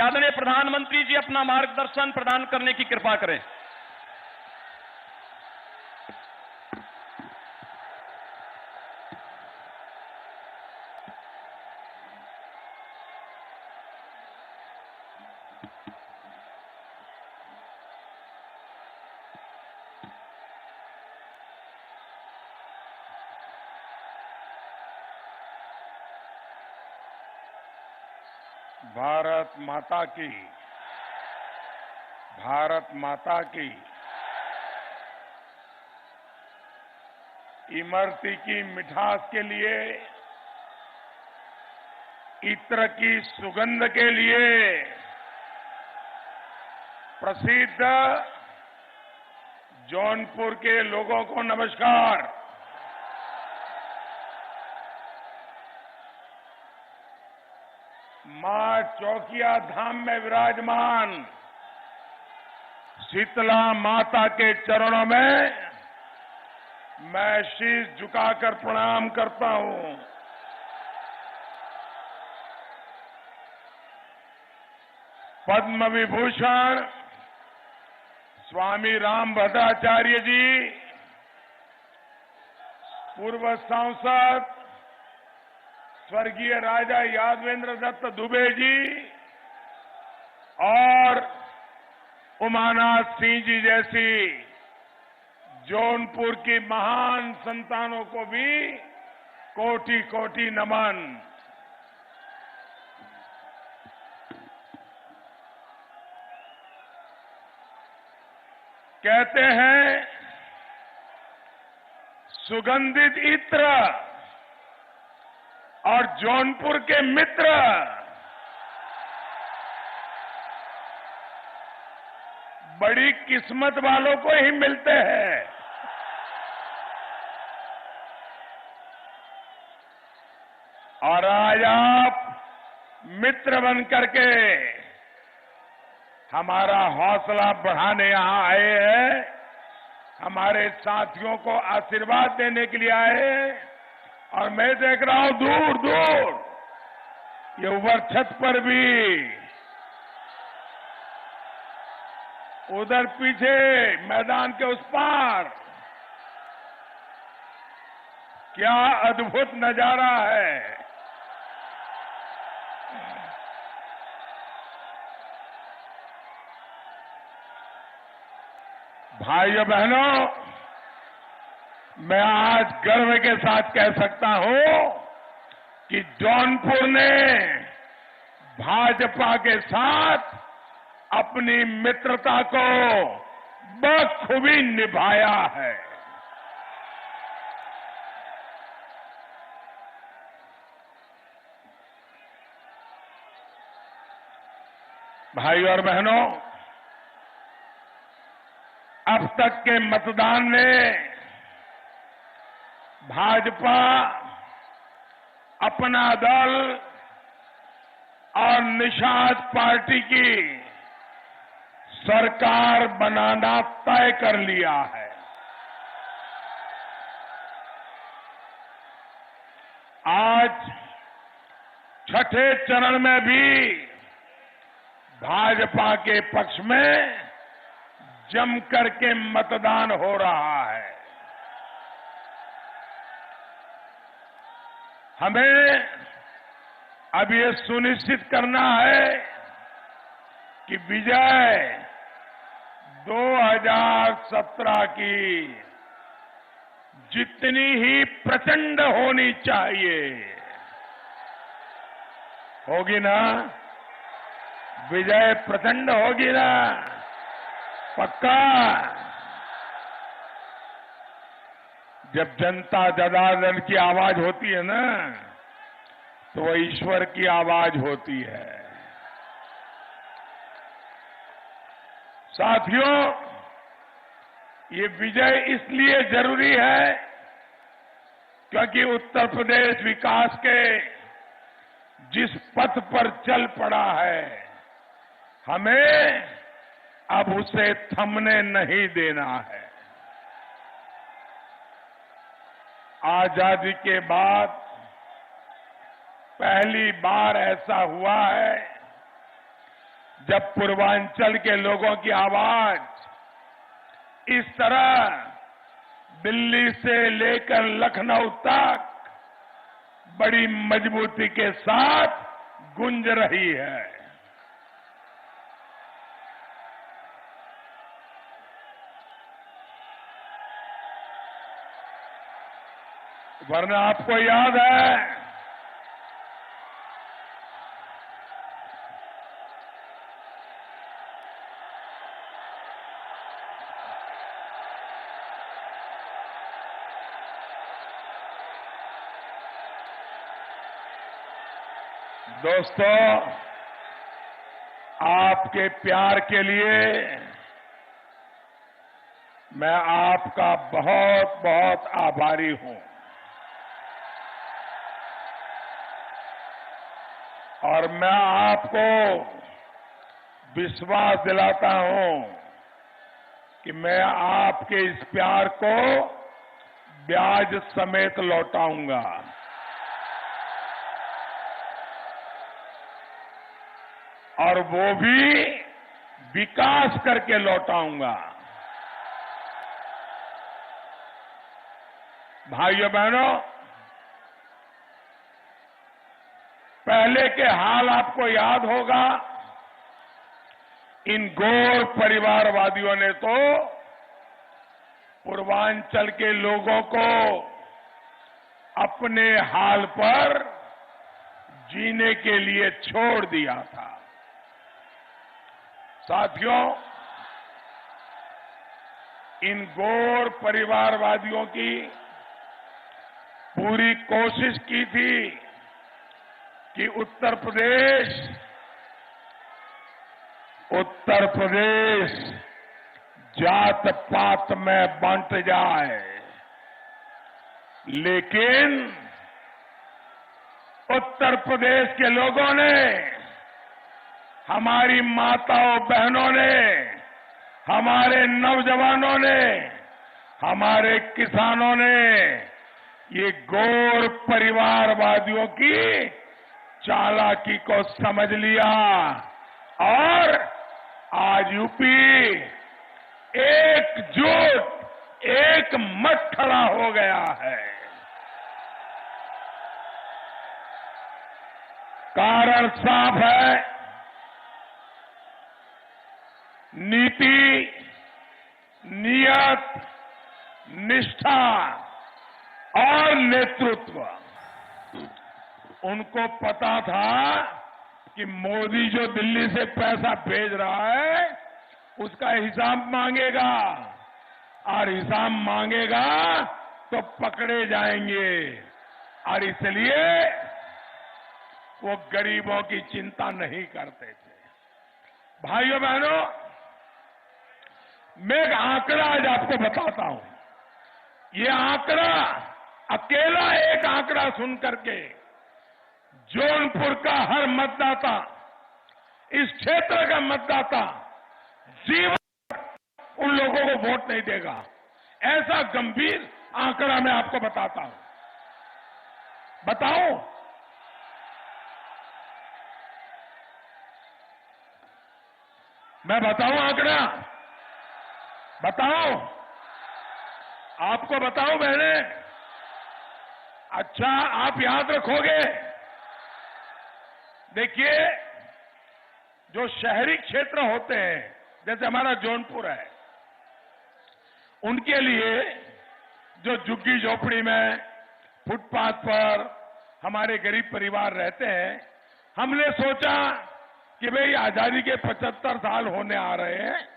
कि आदरणीय प्रधानमंत्री जी अपना मार्गदर्शन प्रदान करने की कृपा करें। भारत माता की इमरती की मिठास के लिए, इत्र की सुगंध के लिए प्रसिद्ध जौनपुर के लोगों को नमस्कार। मां चौकिया धाम में विराजमान शीतला माता के चरणों में मैं शीश झुकाकर प्रणाम करता हूं। पद्म विभूषण स्वामी रामभद्राचार्य जी, पूर्व सांसद स्वर्गीय राजा यादवेंद्र दत्त दुबे जी और उमानाथ सिंह जी जैसी जौनपुर की महान संतानों को भी कोटि कोटि नमन। कहते हैं सुगंधित इत्र और जौनपुर के मित्र बड़ी किस्मत वालों को ही मिलते हैं। और आज आप मित्र बन करके हमारा हौसला बढ़ाने यहां आए हैं, हमारे साथियों को आशीर्वाद देने के लिए आए हैं। और मैं देख रहा हूं दूर दूर ये ऊपर छत पर भी, उधर पीछे मैदान के उस पार क्या अद्भुत नजारा है। भाइयों बहनों, मैं आज गर्व के साथ कह सकता हूं कि जौनपुर ने भाजपा के साथ अपनी मित्रता को बखूबी निभाया है। भाइयों और बहनों, अब तक के मतदान ने भाजपा, अपना दल और निषाद पार्टी की सरकार बनाना तय कर लिया है। आज छठे चरण में भी भाजपा के पक्ष में जमकर के मतदान हो रहा है। हमें अब ये सुनिश्चित करना है कि विजय 2017 की जितनी ही प्रचंड होनी चाहिए, होगी ना? विजय प्रचंड होगी ना? पक्का? जब जनता जनार्दन की आवाज होती है ना, तो वह ईश्वर की आवाज होती है। साथियों, ये विजय इसलिए जरूरी है क्योंकि उत्तर प्रदेश विकास के जिस पथ पर चल पड़ा है, हमें अब उसे थमने नहीं देना है। आजादी के बाद पहली बार ऐसा हुआ है जब पूर्वांचल के लोगों की आवाज इस तरह दिल्ली से लेकर लखनऊ तक बड़ी मजबूती के साथ गूंज रही है। वरना आपको याद है दोस्तों, आपके प्यार के लिए मैं आपका बहुत बहुत आभारी हूं और मैं आपको विश्वास दिलाता हूं कि मैं आपके इस प्यार को ब्याज समेत लौटाऊंगा। और वो भी विकास करके लौटाऊंगा। भाइयों बहनों, पहले के हाल आपको याद होगा। इन गौर परिवारवादियों ने तो पूर्वांचल के लोगों को अपने हाल पर जीने के लिए छोड़ दिया था। साथियों, इन गौर परिवारवादियों की पूरी कोशिश की थी कि उत्तर प्रदेश जात पात में बंट जाए, लेकिन उत्तर प्रदेश के लोगों ने, हमारी माताओं बहनों ने, हमारे नौजवानों ने, हमारे किसानों ने ये गौर परिवारवादियों की चालाकी को समझ लिया और आज यूपी एकजुट एक मत खड़ा हो गया है। कारण साफ है, नीति, नियत, निष्ठा और नेतृत्व। उनको पता था कि मोदी जो दिल्ली से पैसा भेज रहा है उसका हिसाब मांगेगा और हिसाब मांगेगा तो पकड़े जाएंगे और इसलिए वो गरीबों की चिंता नहीं करते थे। भाइयों बहनों, मैं एक आंकड़ा आज आपको बताता हूं। ये आंकड़ा, अकेला एक आंकड़ा सुन करके जौनपुर का हर मतदाता, इस क्षेत्र का मतदाता जीवन उन लोगों को वोट नहीं देगा। ऐसा गंभीर आंकड़ा मैं आपको बताता हूं। बताओ, मैं बताऊं आंकड़ा? बताओ, आपको बताओ बहने? अच्छा, आप याद रखोगे? देखिए, जो शहरी क्षेत्र होते हैं, जैसे हमारा जौनपुर है, उनके लिए जो झुग्गी झोपड़ी में, फुटपाथ पर हमारे गरीब परिवार रहते हैं, हमने सोचा कि भाई आजादी के 75 साल होने आ रहे हैं,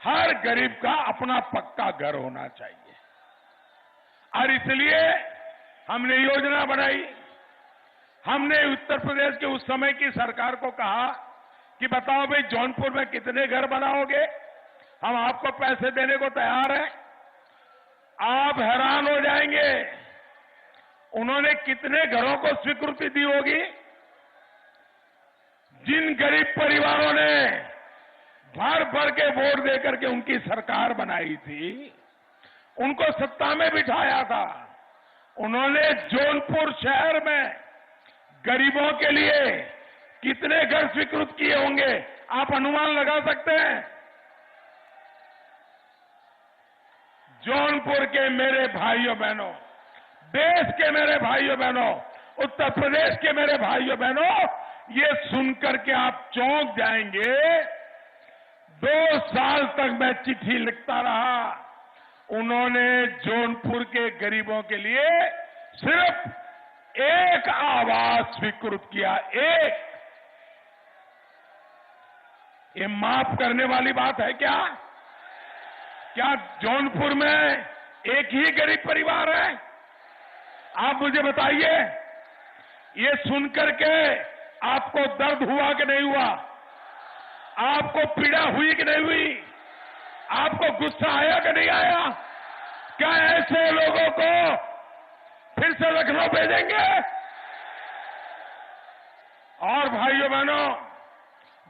हर गरीब का अपना पक्का घर होना चाहिए और इसलिए हमने योजना बनाई। हमने उत्तर प्रदेश के उस समय की सरकार को कहा कि बताओ भाई जौनपुर में कितने घर बनाओगे, हम आपको पैसे देने को तैयार हैं। आप हैरान हो जाएंगे, उन्होंने कितने घरों को स्वीकृति दी होगी। जिन गरीब परिवारों ने भर भर के वोट देकर के उनकी सरकार बनाई थी, उनको सत्ता में बिठाया था, उन्होंने जौनपुर शहर में गरीबों के लिए कितने घर स्वीकृत किए होंगे आप अनुमान लगा सकते हैं। जौनपुर के मेरे भाइयों बहनों, देश के मेरे भाइयों बहनों, उत्तर प्रदेश के मेरे भाइयों बहनों, ये सुनकर के आप चौंक जाएंगे। 2 साल तक मैं चिट्ठी लिखता रहा। उन्होंने जौनपुर के गरीबों के लिए सिर्फ एक आवाज स्वीकृत किया, एक। ये माफ करने वाली बात है क्या? क्या जौनपुर में एक ही गरीब परिवार है? आप मुझे बताइए, ये सुनकर के आपको दर्द हुआ कि नहीं हुआ? आपको पीड़ा हुई कि नहीं हुई? आपको गुस्सा आया कि नहीं आया? क्या ऐसे लोगों को फिर से लखनऊ भेजेंगे? और भाइयों बहनों,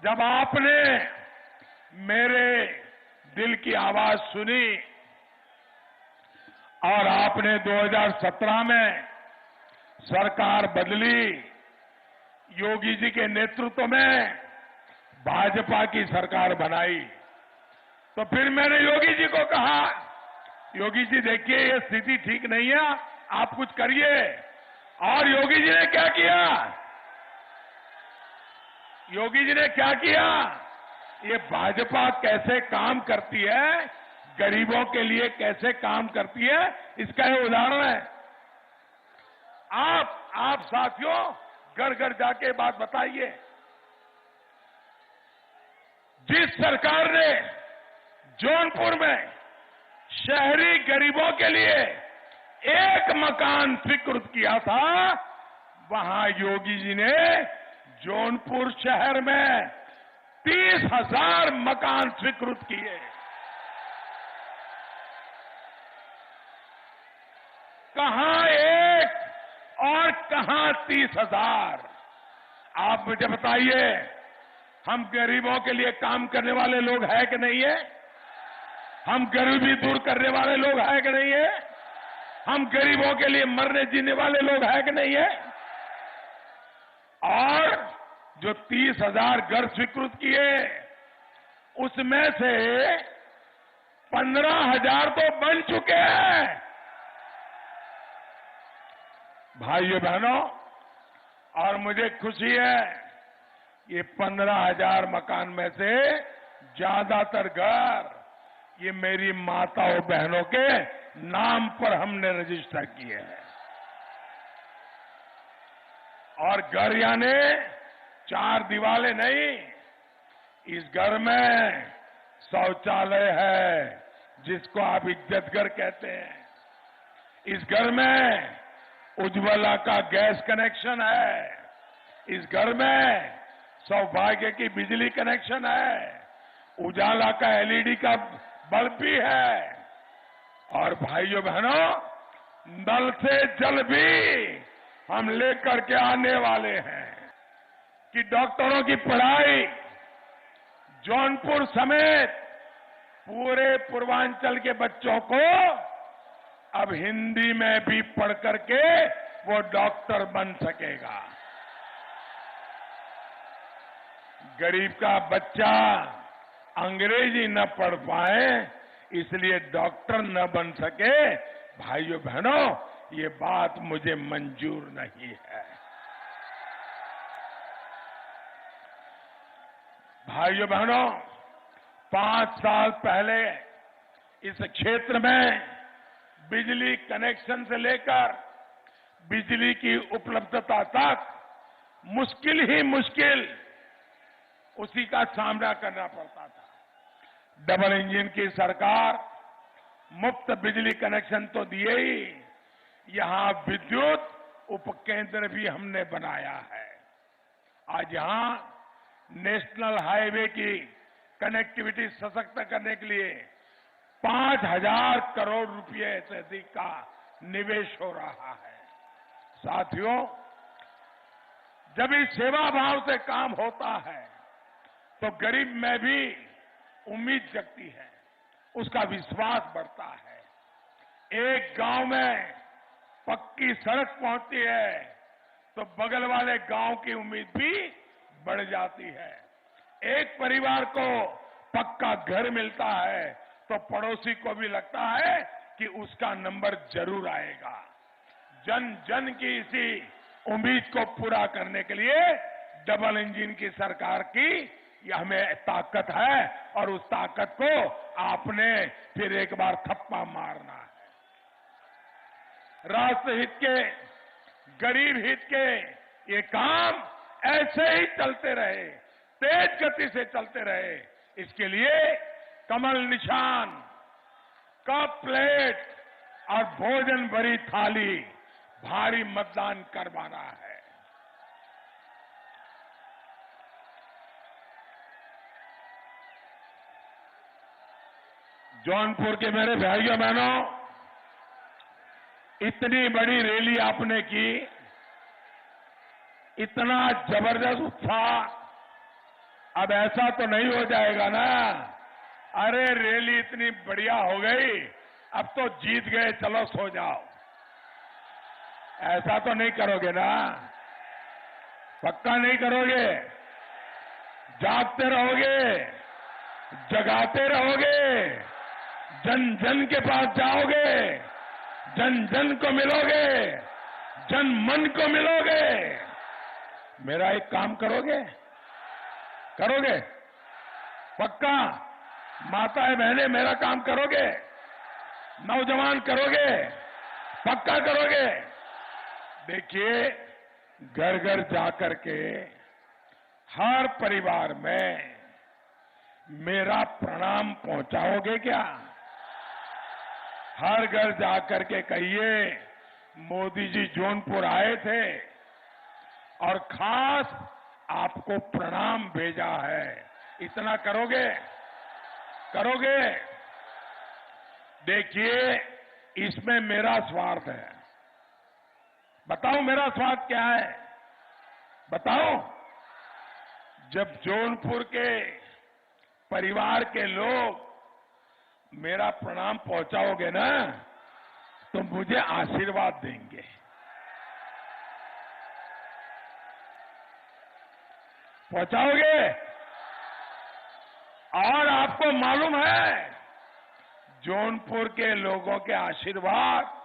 जब आपने मेरे दिल की आवाज सुनी और आपने 2017 में सरकार बदली, योगी जी के नेतृत्व में भाजपा की सरकार बनाई, तो फिर मैंने योगी जी को कहा, योगी जी देखिए ये स्थिति ठीक नहीं है, आप कुछ करिए। और योगी जी ने क्या किया? योगी जी ने क्या किया? ये भाजपा कैसे काम करती है, गरीबों के लिए कैसे काम करती है, इसका ये उदाहरण है। आप साथियों घर घर जाके बात बताइए। जिस सरकार ने जौनपुर में शहरी गरीबों के लिए एक मकान स्वीकृत किया था, वहां योगी जी ने जौनपुर शहर में 30,000 मकान स्वीकृत किए। कहां एक और कहां 30,000? आप मुझे बताइए, हम गरीबों के लिए काम करने वाले लोग हैं कि नहीं है? हम गरीबी दूर करने वाले लोग हैं कि नहीं है? हम गरीबों के लिए मरने जीने वाले लोग हैं कि नहीं है? और जो 30,000 घर स्वीकृत किए, उसमें से 15,000 तो बन चुके हैं। भाइयों बहनों, और मुझे खुशी है, ये 15,000 मकान में से ज्यादातर घर ये मेरी माताओं बहनों के नाम पर हमने रजिस्टर किए हैं। और घर यानी 4 दीवारें नहीं, इस घर में शौचालय है, जिसको आप इज्जत घर कहते हैं। इस घर में उज्ज्वला का गैस कनेक्शन है। इस घर में सौभाग्य की बिजली कनेक्शन है। उजाला का एलईडी का बल्ब भी है। और भाइयों बहनों, नल से जल भी हम लेकर के आने वाले हैं कि डॉक्टरों की पढ़ाई जौनपुर समेत पूरे पूर्वांचल के बच्चों को अब हिंदी में भी पढ़ करके वो डॉक्टर बन सकेगा। गरीब का बच्चा अंग्रेजी न पढ़ पाए इसलिए डॉक्टर न बन सके, भाइयों बहनों, ये बात मुझे मंजूर नहीं है। भाइयों बहनों, 5 साल पहले इस क्षेत्र में बिजली कनेक्शन से लेकर बिजली की उपलब्धता तक मुश्किल ही मुश्किल उसी का सामना करना पड़ता था। डबल इंजन की सरकार मुफ्त बिजली कनेक्शन तो दिए ही, यहां विद्युत उपकेंद्र भी हमने बनाया है। आज यहां नेशनल हाईवे की कनेक्टिविटी सशक्त करने के लिए 5,000 करोड़ रुपए से अधिक का निवेश हो रहा है। साथियों, जब इस सेवा भाव से काम होता है तो गरीब में भी उम्मीद जगती है, उसका विश्वास बढ़ता है। एक गांव में पक्की सड़क पहुंचती है तो बगल वाले गांव की उम्मीद भी बढ़ जाती है। एक परिवार को पक्का घर मिलता है तो पड़ोसी को भी लगता है कि उसका नंबर जरूर आएगा। जन जन की इसी उम्मीद को पूरा करने के लिए डबल इंजन की सरकार की ये हमें ताकत है और उस ताकत को आपने फिर एक बार थप्पा मारना है। राष्ट्रहित के, गरीब हित के ये काम ऐसे ही चलते रहे, तेज गति से चलते रहे। इसके लिए कमल निशान, कप प्लेट और भोजन भरी थाली भारी मतदान करवाना है। जौनपुर के मेरे भाइयों बहनों, इतनी बड़ी रैली आपने की, इतना जबरदस्त उत्साह, अब ऐसा तो नहीं हो जाएगा ना? अरे रैली इतनी बढ़िया हो गई, अब तो जीत गए, चलो सो जाओ, ऐसा तो नहीं करोगे ना? पक्का नहीं करोगे? जागते रहोगे, जगाते रहोगे, जन जन के पास जाओगे, जन जन को मिलोगे, जन मन को मिलोगे। मेरा एक काम करोगे? करोगे? पक्का? माताएं बहनें मेरा काम करोगे? नौजवान करोगे? पक्का करोगे? देखिए, घर घर जाकर के हर परिवार में मेरा प्रणाम पहुंचाओगे क्या? हर घर जाकर के कहिए मोदी जी जौनपुर आए थे और खास आपको प्रणाम भेजा है। इतना करोगे? करोगे? देखिए, इसमें मेरा स्वार्थ है। बताओ मेरा स्वार्थ क्या है? बताओ। जब जौनपुर के परिवार के लोग मेरा प्रणाम पहुंचाओगे ना, तो मुझे आशीर्वाद देंगे। पहुंचाओगे? और आपको मालूम है, जौनपुर के लोगों के आशीर्वाद